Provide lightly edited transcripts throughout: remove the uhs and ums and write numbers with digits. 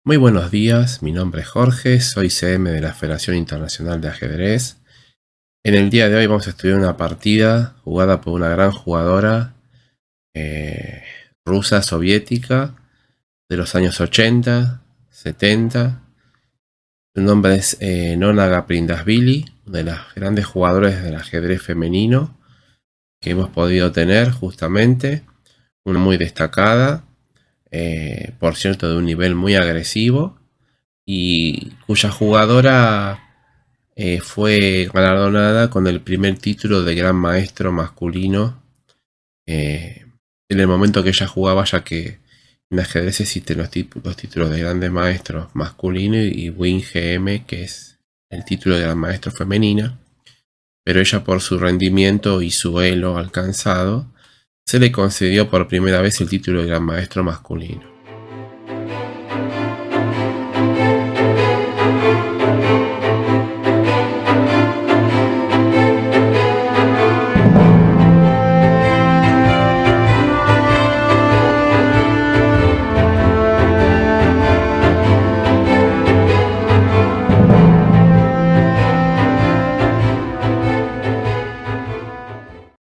Muy buenos días, mi nombre es Jorge, soy CM de la Federación Internacional de Ajedrez. En el día de hoy vamos a estudiar una partida jugada por una gran jugadora rusa soviética de los años 80, 70. Su nombre es Nona Gaprindashvili, una de las grandes jugadoras del ajedrez femenino que hemos podido tener justamente, una muy destacada, por cierto de un nivel muy agresivo, y cuya jugadora fue galardonada con el primer título de Gran Maestro masculino en el momento que ella jugaba, ya que en ajedrez existen los títulos de Grandes Maestros masculino y Win GM, que es el título de Gran Maestro femenina, pero ella, por su rendimiento y su elo alcanzado, se le concedió por primera vez el título de Gran Maestro masculino.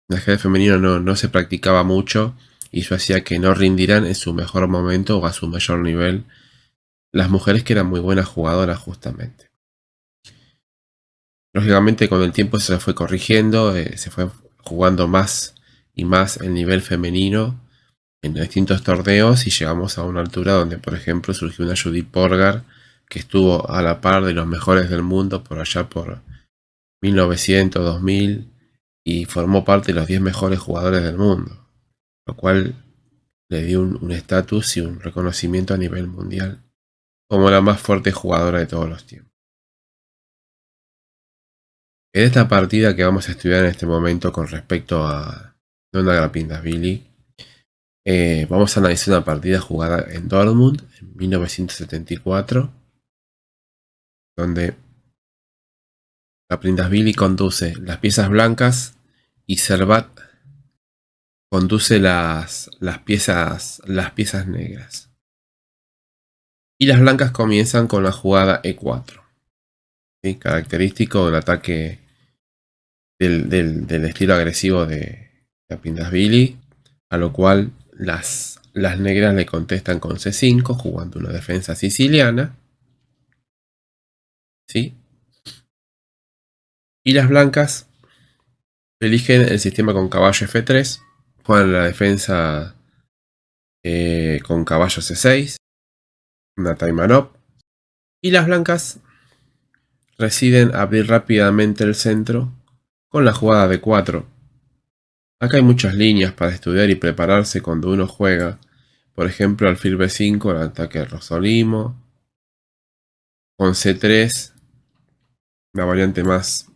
El ajedrez femenino no se practicaba mucho y eso hacía que no rindieran en su mejor momento o a su mayor nivel las mujeres que eran muy buenas jugadoras justamente. Lógicamente con el tiempo se fue corrigiendo, se fue jugando más y más el nivel femenino en distintos torneos y llegamos a una altura donde, por ejemplo, surgió una Judith Polgar que estuvo a la par de los mejores del mundo por allá por 1900, 2000 y formó parte de los 10 mejores jugadores del mundo, lo cual le dio un estatus y un reconocimiento a nivel mundial como la más fuerte jugadora de todos los tiempos. En esta partida que vamos a estudiar en este momento con respecto a Nona Gaprindashvili, vamos a analizar una partida jugada en Dortmund en 1974, donde Gaprindashvili conduce las piezas blancas y Servat conduce las piezas negras. Y las blancas comienzan con la jugada E4, ¿sí? Característico del ataque del estilo agresivo de Gaprindashvili, a lo cual las negras le contestan con C5, jugando una defensa siciliana, ¿sí? Y las blancas eligen el sistema con caballo F3, juegan la defensa con caballo C6, una time up, y las blancas deciden abrir rápidamente el centro con la jugada de 4. Acá hay muchas líneas para estudiar y prepararse cuando uno juega. Por ejemplo, alfil B5, el ataque de Rosolimo. Con C3, una variante más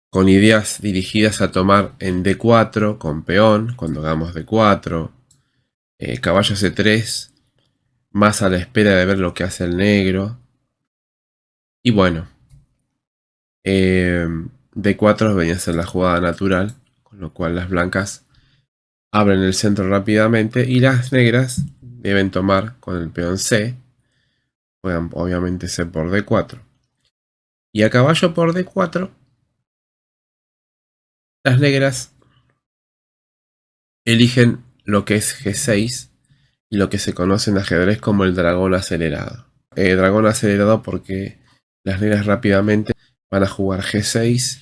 con ideas dirigidas a tomar en D4 con peón, cuando hagamos D4. Caballo C3, más a la espera de ver lo que hace el negro. Y bueno, D4 venía a ser la jugada natural, con lo cual las blancas abren el centro rápidamente y las negras deben tomar con el peón C. Juegan obviamente C por D4. Y a caballo por D4, las negras eligen lo que es G6 y lo que se conoce en ajedrez como el dragón acelerado. Dragón acelerado porque las negras rápidamente van a jugar G6,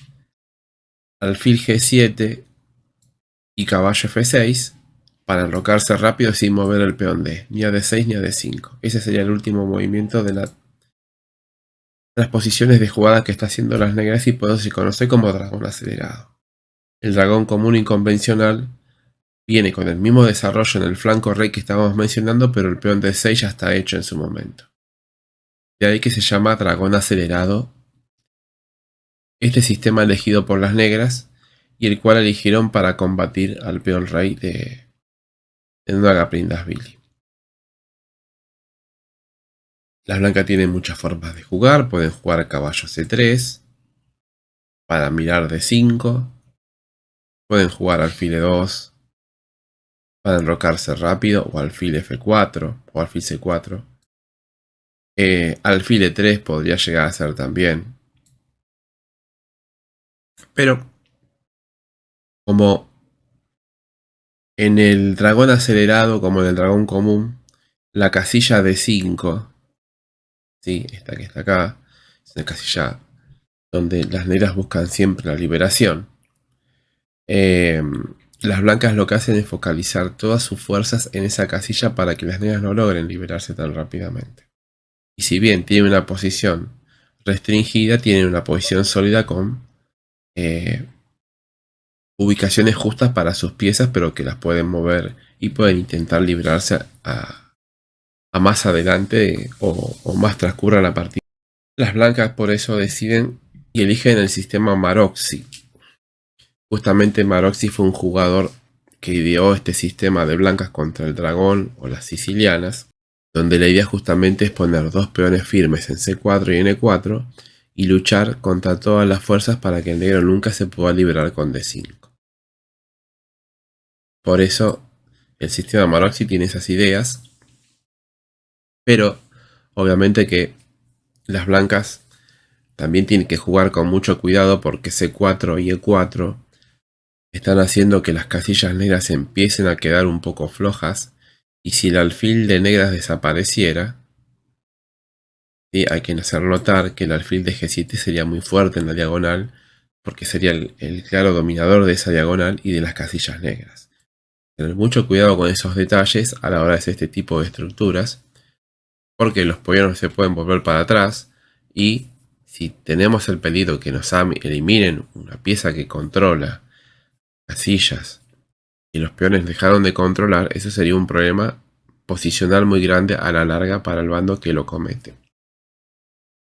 alfil G7 y caballo F6 para enrocarse rápido sin mover el peón D, ni a D6 ni a D5. Ese sería el último movimiento de las posiciones de jugada que está haciendo las negras y por eso se conoce como dragón acelerado. El dragón común y convencional viene con el mismo desarrollo en el flanco rey que estábamos mencionando, pero el peón D6 ya está hecho en su momento. De ahí que se llama dragón acelerado este sistema elegido por las negras y el cual eligieron para combatir al peón rey de Nona Gaprindashvili. Las blancas tienen muchas formas de jugar, pueden jugar caballo C3 para mirar D5, pueden jugar alfil E2 para enrocarse rápido, o alfil F4 o alfil C4 Alfil E3 podría llegar a ser también. Pero como en el dragón acelerado, como en el dragón común, la casilla de 5, ¿sí? Esta que está acá, es una casilla donde las negras buscan siempre la liberación. Las blancas lo que hacen es focalizar todas sus fuerzas en esa casilla para que las negras no logren liberarse tan rápidamente. Y si bien tienen una posición restringida, tienen una posición sólida con ubicaciones justas para sus piezas, pero que las pueden mover y pueden intentar liberarse a más adelante o más transcurra la partida. Las blancas por eso deciden y eligen el sistema Maroczy. Justamente Maroczy fue un jugador que ideó este sistema de blancas contra el dragón o las sicilianas, donde la idea justamente es poner dos peones firmes en C4 y en E4 y luchar contra todas las fuerzas para que el negro nunca se pueda liberar con D5. Por eso el sistema Maroczy tiene esas ideas, pero obviamente que las blancas también tienen que jugar con mucho cuidado porque C4 y E4 están haciendo que las casillas negras empiecen a quedar un poco flojas, y si el alfil de negras desapareciera, ¿sí? Hay que hacer notar que el alfil de G7 sería muy fuerte en la diagonal, porque sería el claro dominador de esa diagonal y de las casillas negras. Tener mucho cuidado con esos detalles a la hora de hacer este tipo de estructuras, porque los pollones se pueden volver para atrás, y si tenemos el peligro que nos eliminen una pieza que controla casillas y los peones dejaron de controlar, eso sería un problema posicional muy grande a la larga para el bando que lo comete.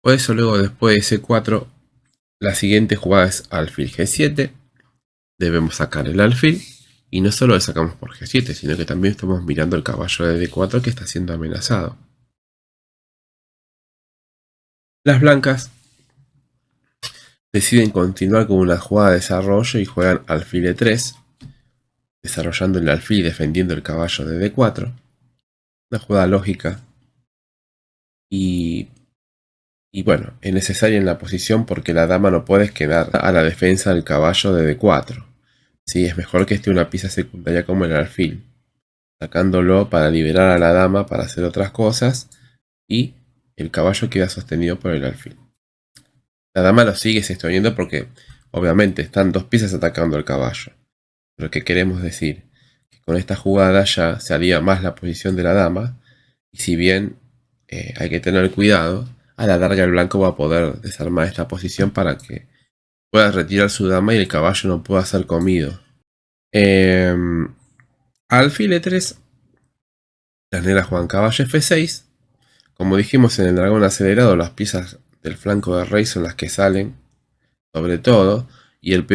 Por eso luego después de C4, la siguiente jugada es alfil G7. Debemos sacar el alfil, y no solo lo sacamos por G7, sino que también estamos mirando el caballo de D4 que está siendo amenazado. Las blancas deciden continuar con una jugada de desarrollo y juegan alfil E3, desarrollando el alfil y defendiendo el caballo de D4. Una jugada lógica y bueno, es necesaria en la posición porque la dama no puede quedar a la defensa del caballo de D4. Sí, es mejor que esté una pieza secundaria como el alfil, sacándolo para liberar a la dama para hacer otras cosas, y el caballo queda sostenido por el alfil. La dama lo sigue sosteniendo porque obviamente están dos piezas atacando al caballo. Pero ¿qué queremos decir? Que con esta jugada ya se haría más la posición de la dama, y si bien hay que tener cuidado, a la larga el blanco va a poder desarmar esta posición para que pueda retirar su dama y el caballo no pueda ser comido. Alfil E3, las negras juegan caballo F6. Como dijimos en el dragón acelerado, las piezas del flanco del rey son las que salen, sobre todo, y el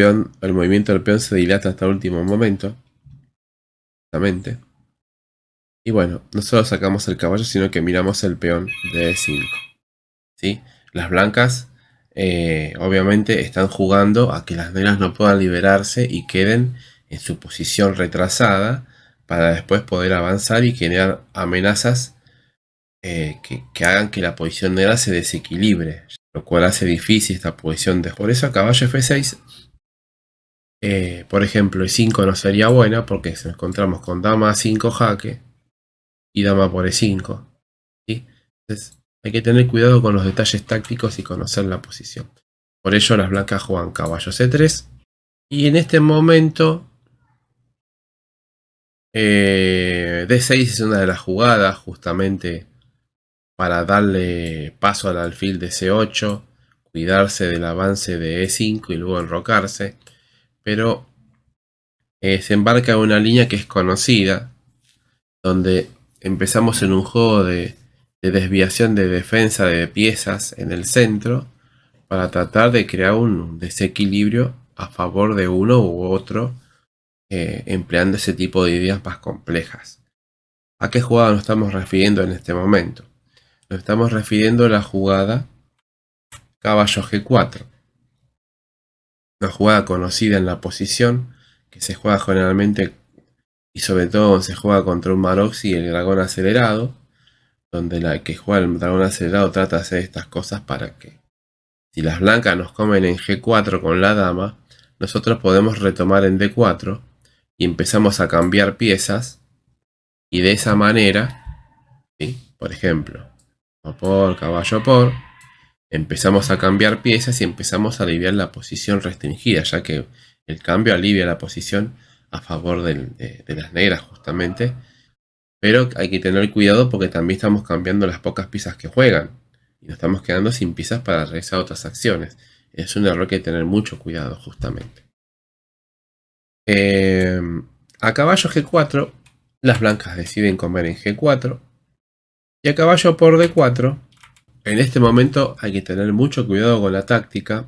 movimiento del peón se dilata hasta el último momento. Justamente. Y bueno, no solo sacamos el caballo, sino que miramos el peón de E5. ¿Sí? Las blancas obviamente están jugando a que las negras no puedan liberarse y queden en su posición retrasada para después poder avanzar y generar amenazas que hagan que la posición negra se desequilibre, lo cual hace difícil esta posición. Por eso caballo F6, por ejemplo, E5 no sería buena porque nos encontramos con dama A5 jaque y dama por E5. ¿Sí? Entonces hay que tener cuidado con los detalles tácticos y conocer la posición. Por ello las blancas juegan caballo C3. Y en este momento D6 es una de las jugadas justamente para darle paso al alfil de C8, cuidarse del avance de E5 y luego enrocarse. Pero se embarca en una línea que es conocida, donde empezamos en un juego de desviación de defensa de piezas en el centro para tratar de crear un desequilibrio a favor de uno u otro, empleando ese tipo de ideas más complejas. ¿A qué jugada nos estamos refiriendo en este momento? Nos estamos refiriendo a la jugada caballo G4, una jugada conocida en la posición que se juega generalmente y sobre todo se juega contra un Maroczy y el dragón acelerado, donde la que juega el dragón acelerado trata de hacer estas cosas para que, si las blancas nos comen en G4 con la dama, nosotros podemos retomar en D4 y empezamos a cambiar piezas, y de esa manera, ¿sí? Por ejemplo, por caballo por, empezamos a cambiar piezas y empezamos a aliviar la posición restringida, ya que el cambio alivia la posición a favor de las negras justamente. Pero hay que tener cuidado porque también estamos cambiando las pocas piezas que juegan. Y nos estamos quedando sin piezas para realizar otras acciones. Es un error que hay que tener mucho cuidado justamente. A caballo G4, las blancas deciden comer en G4. Y a caballo por D4, en este momento hay que tener mucho cuidado con la táctica.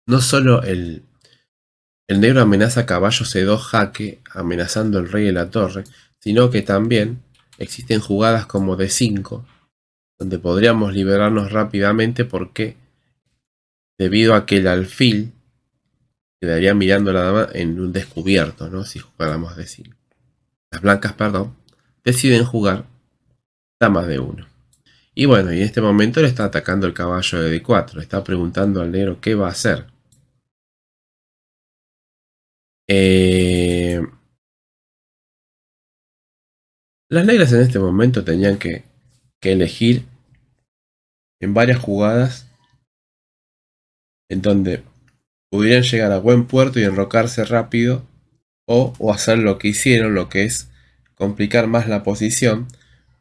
No solo el negro amenaza a caballo C2 jaque, amenazando el rey y la torre, sino que también existen jugadas como D5, donde podríamos liberarnos rápidamente porque, debido a que el alfil quedaría mirando a la dama en un descubierto, ¿no? Si jugáramos D5. Las blancas, perdón, deciden jugar dama D1. Y bueno, y en este momento le está atacando el caballo de D4. Le está preguntando al negro qué va a hacer. Las negras en este momento tenían que elegir en varias jugadas en donde pudieran llegar a buen puerto y enrocarse rápido, o hacer lo que hicieron, lo que es complicar más la posición,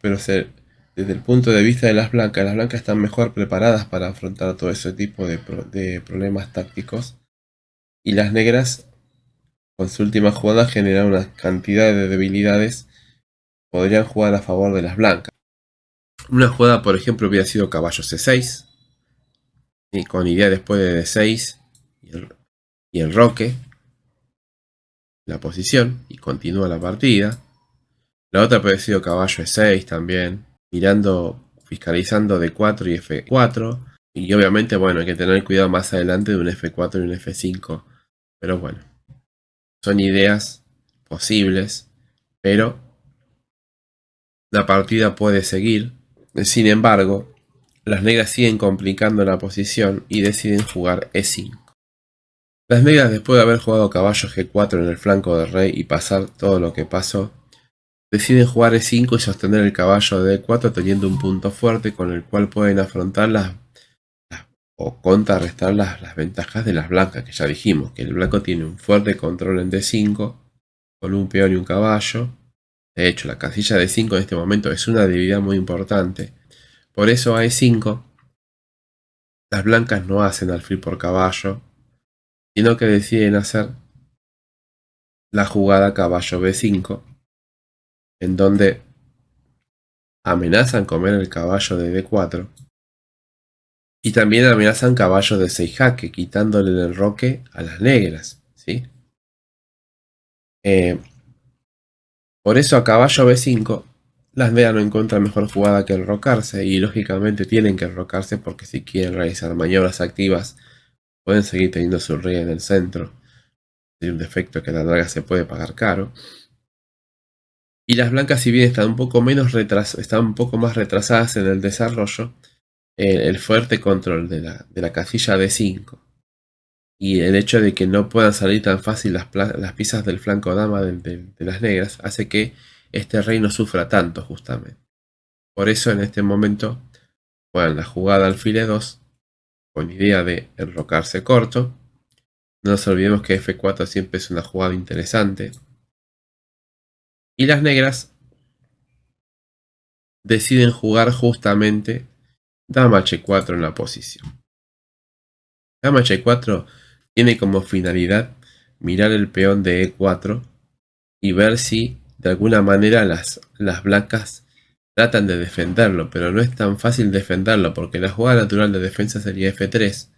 pero desde el punto de vista de las blancas están mejor preparadas para afrontar todo ese tipo de problemas tácticos, y las negras con su última jugada generan una cantidad de debilidades, podrían jugar a favor de las blancas. Una jugada, por ejemplo, hubiera sido caballo C6, y con idea después de D6 y enroque la posición y continúa la partida. La otra puede haber sido caballo E6 también, mirando, fiscalizando D4 y F4. Y obviamente, bueno, hay que tener cuidado más adelante de un F4 y un F5. Pero bueno, son ideas posibles, pero la partida puede seguir. Sin embargo, las negras siguen complicando la posición y deciden jugar E5. Las negras, después de haber jugado caballo G4 en el flanco del rey y pasar todo lo que pasó, deciden jugar E5 y sostener el caballo de D4, teniendo un punto fuerte con el cual pueden afrontar o contrarrestar las ventajas de las blancas, que ya dijimos que el blanco tiene un fuerte control en D5 con un peón y un caballo. De hecho, la casilla de D5 en este momento es una debilidad muy importante. Por eso a E5 las blancas no hacen alfil por caballo, sino que deciden hacer la jugada caballo B5, en donde amenazan comer el caballo de D4 y también amenazan caballo de 6 jaque, quitándole el enroque a las negras, ¿sí? Por eso a caballo B5 las negras no encuentran mejor jugada que enrocarse, y lógicamente tienen que enrocarse porque si quieren realizar maniobras activas pueden seguir teniendo su rey en el centro. Es un defecto que a la larga se puede pagar caro. Y las blancas, si bien están un poco más retrasadas en el desarrollo, el fuerte control de la casilla D5 y el hecho de que no puedan salir tan fácil las piezas del flanco dama de las negras hace que este rey no sufra tanto justamente. Por eso en este momento juegan la jugada alfil E2 con idea de enrocarse corto. No nos olvidemos que F4 siempre es una jugada interesante. Y las negras deciden jugar justamente dama H4 en la posición. Dama H4 tiene como finalidad mirar el peón de E4 y ver si de alguna manera las blancas tratan de defenderlo, pero no es tan fácil defenderlo porque la jugada natural de defensa sería F3,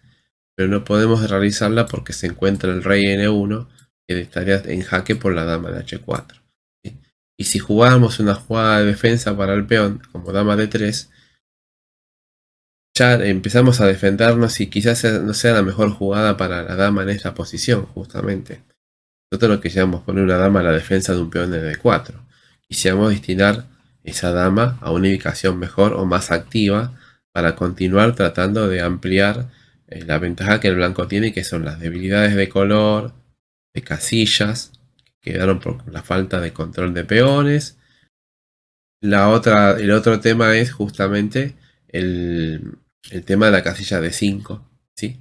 pero no podemos realizarla porque se encuentra el rey N1 que estaría en jaque por la dama de H4. ¿Sí? Y si jugáramos una jugada de defensa para el peón como dama D3, ya empezamos a defendernos y quizás no sea la mejor jugada para la dama en esta posición justamente. Nosotros lo que llamamos poner una dama a la defensa de un peón de D4. Quisiéramos destinar esa dama a una ubicación mejor o más activa para continuar tratando de ampliar la ventaja que el blanco tiene, que son las debilidades de color, de casillas, que quedaron por la falta de control de peones. El otro tema es justamente el tema de la casilla de 5, ¿sí?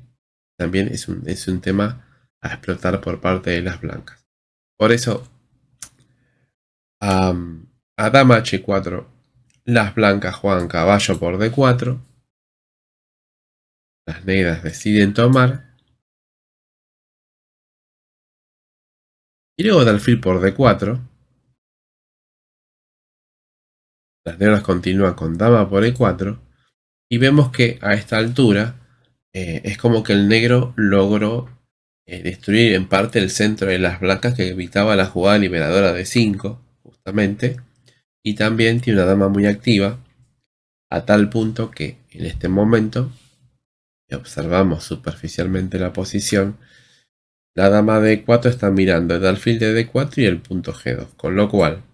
También es un tema a explotar por parte de las blancas. Por eso, a dama h4, las blancas juegan caballo por d4, las negras deciden tomar, y luego de alfil por d4, las negras continúan con dama por e4, y vemos que a esta altura es como que el negro logró destruir en parte el centro de las blancas, que evitaba la jugada liberadora de 5, justamente, y también tiene una dama muy activa, a tal punto que en este momento, si observamos superficialmente la posición, la dama de d4 está mirando el alfil de d4 y el punto g2, con lo cual,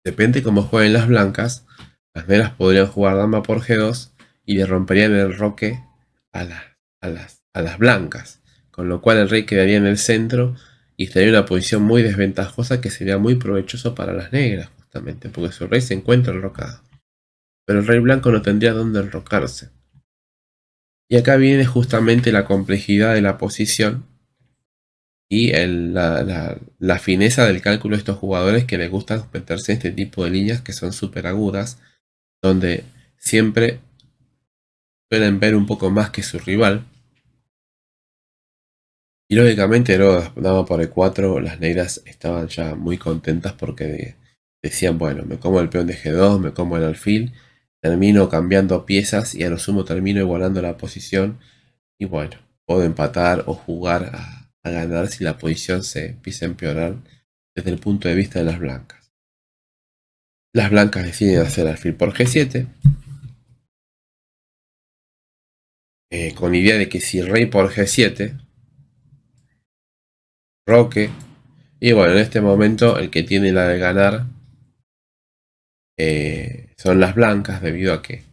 depende cómo jueguen las blancas, las negras podrían jugar dama por g2 y le romperían el roque a las blancas, con lo cual el rey quedaría en el centro y estaría en una posición muy desventajosa, que sería muy provechoso para las negras, justamente porque su rey se encuentra enrocado, pero el rey blanco no tendría dónde enrocarse. Y acá viene justamente la complejidad de la posición y la fineza del cálculo de estos jugadores, que les gusta meterse en este tipo de líneas que son súper agudas, donde siempre suelen ver un poco más que su rival. Y lógicamente luego dama por e4, las negras estaban ya muy contentas porque decían, bueno, me como el peón de g2, me como el alfil, termino cambiando piezas y a lo sumo termino igualando la posición, y bueno, puedo empatar o jugar a ganar si la posición se empieza a empeorar desde el punto de vista de las blancas. Las blancas deciden hacer alfil por g7, con idea de que si rey por g7, roque, y bueno, en este momento el que tiene la de ganar son las blancas, debido a que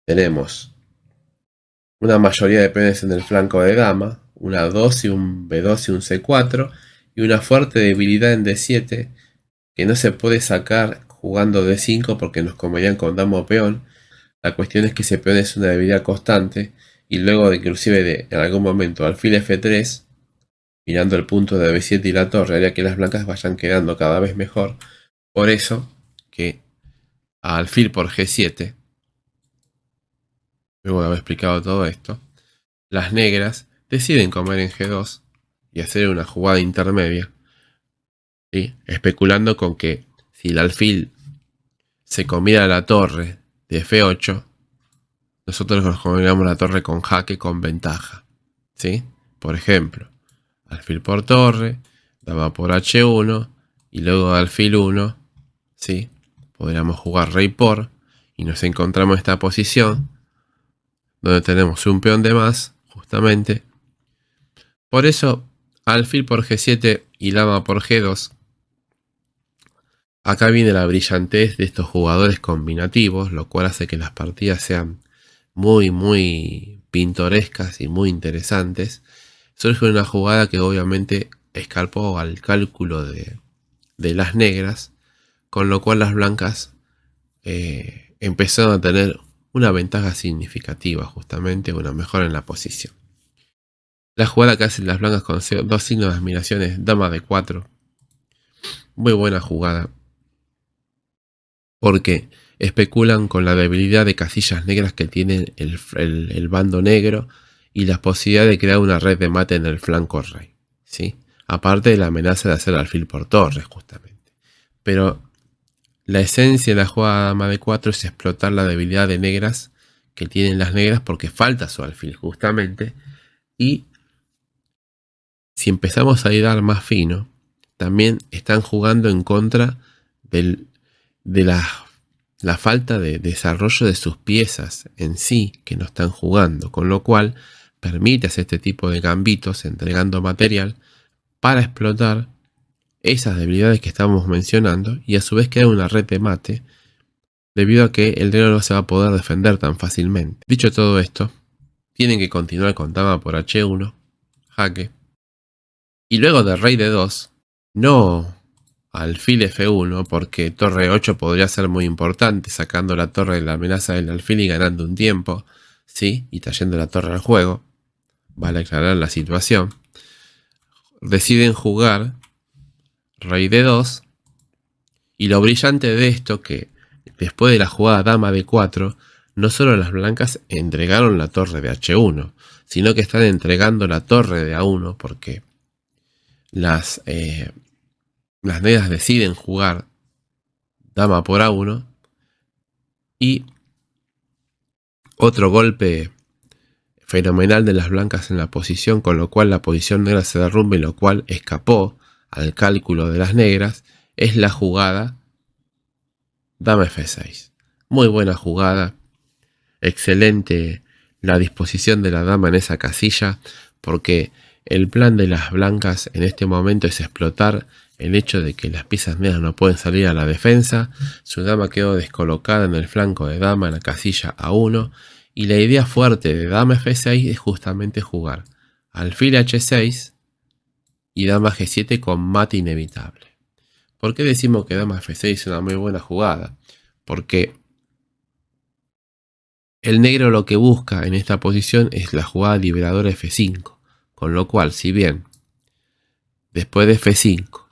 tenemos una mayoría de peones en el flanco de dama, una 2 y un b2 y un c4, y una fuerte debilidad en d7 que no se puede sacar jugando d5 porque nos comerían con dama o peón. La cuestión es que ese peón es una debilidad constante, y luego de inclusive de en algún momento alfil f3, mirando el punto de b7 y la torre, haría que las blancas vayan quedando cada vez mejor. Por eso que a alfil por g7, luego de haber explicado todo esto, las negras deciden comer en g2 y hacer una jugada intermedia, ¿sí? Especulando con que si el alfil se comiera la torre de f8, nosotros nos comeríamos la torre con jaque con ventaja, ¿sí? Por ejemplo, alfil por torre, dama por h1 y luego alfil 1, ¿sí? Podríamos jugar rey por, y nos encontramos en esta posición donde tenemos un peón de más, justamente. Por eso, alfil por g7 y dama por g2. Acá viene la brillantez de estos jugadores combinativos, lo cual hace que las partidas sean muy pintorescas y muy interesantes. Surge una jugada que obviamente escapó al cálculo de las negras, con lo cual las blancas empezaron a tener una ventaja significativa, justamente una mejora en la posición. La jugada que hacen las blancas con dos signos de admiración es dama de 4. Muy buena jugada, porque especulan con la debilidad de casillas negras que tiene el bando negro y la posibilidad de crear una red de mate en el flanco rey, ¿sí? Aparte de la amenaza de hacer alfil por torres, justamente. Pero la esencia de la jugada dama de 4 es explotar la debilidad de negras que tienen las negras, porque falta su alfil, justamente. Y si empezamos a ir más fino, también están jugando en contra de la falta de desarrollo de sus piezas en sí, que no están jugando, con lo cual permite hacer este tipo de gambitos entregando material para explotar esas debilidades que estábamos mencionando y a su vez queda una red de mate debido a que el negro no se va a poder defender tan fácilmente. Dicho todo esto, tienen que continuar con dama por h1, jaque, y luego de rey d2, no alfil f1 porque torre 8 podría ser muy importante sacando la torre de la amenaza del alfil y ganando un tiempo, ¿sí? Y trayendo la torre al juego, vale aclarar la situación. Deciden jugar rey d2 y lo brillante de esto que después de la jugada dama d4 no solo las blancas entregaron la torre de h1 sino que están entregando la torre de a1 porque las negras deciden jugar dama por a1 y otro golpe fenomenal de las blancas en la posición, con lo cual la posición negra se derrumba y lo cual escapó al cálculo de las negras, es la jugada dama f6. Muy buena jugada, excelente la disposición de la dama en esa casilla, porque el plan de las blancas en este momento es explotar el hecho de que las piezas negras no pueden salir a la defensa. Su dama quedó descolocada en el flanco de dama en la casilla a1 y la idea fuerte de dama f6 es justamente jugar alfil h6 y dama g7 con mate inevitable. ¿Por qué decimos que dama f6 es una muy buena jugada? Porque el negro lo que busca en esta posición es la jugada liberadora f5, con lo cual si bien después de f5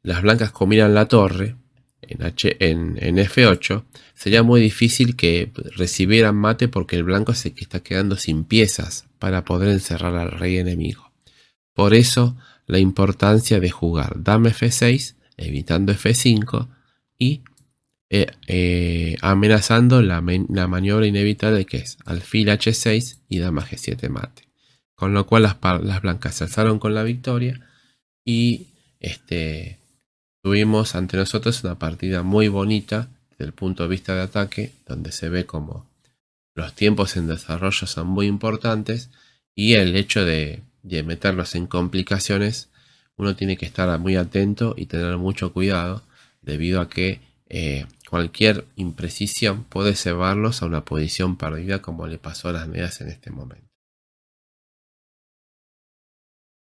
las blancas combinan la torre en f8, sería muy difícil que recibieran mate porque el blanco se está quedando sin piezas para poder encerrar al rey enemigo. Por eso la importancia de jugar dama f6, evitando f5 y amenazando la maniobra inevitable que es alfil h6 y dama g7 mate. Con lo cual las blancas se alzaron con la victoria y tuvimos ante nosotros una partida muy bonita desde el punto de vista de ataque, donde se ve como los tiempos en desarrollo son muy importantes y el hecho de meterlos en complicaciones, uno tiene que estar muy atento y tener mucho cuidado debido a que cualquier imprecisión puede llevarlos a una posición perdida como le pasó a las negras en este momento.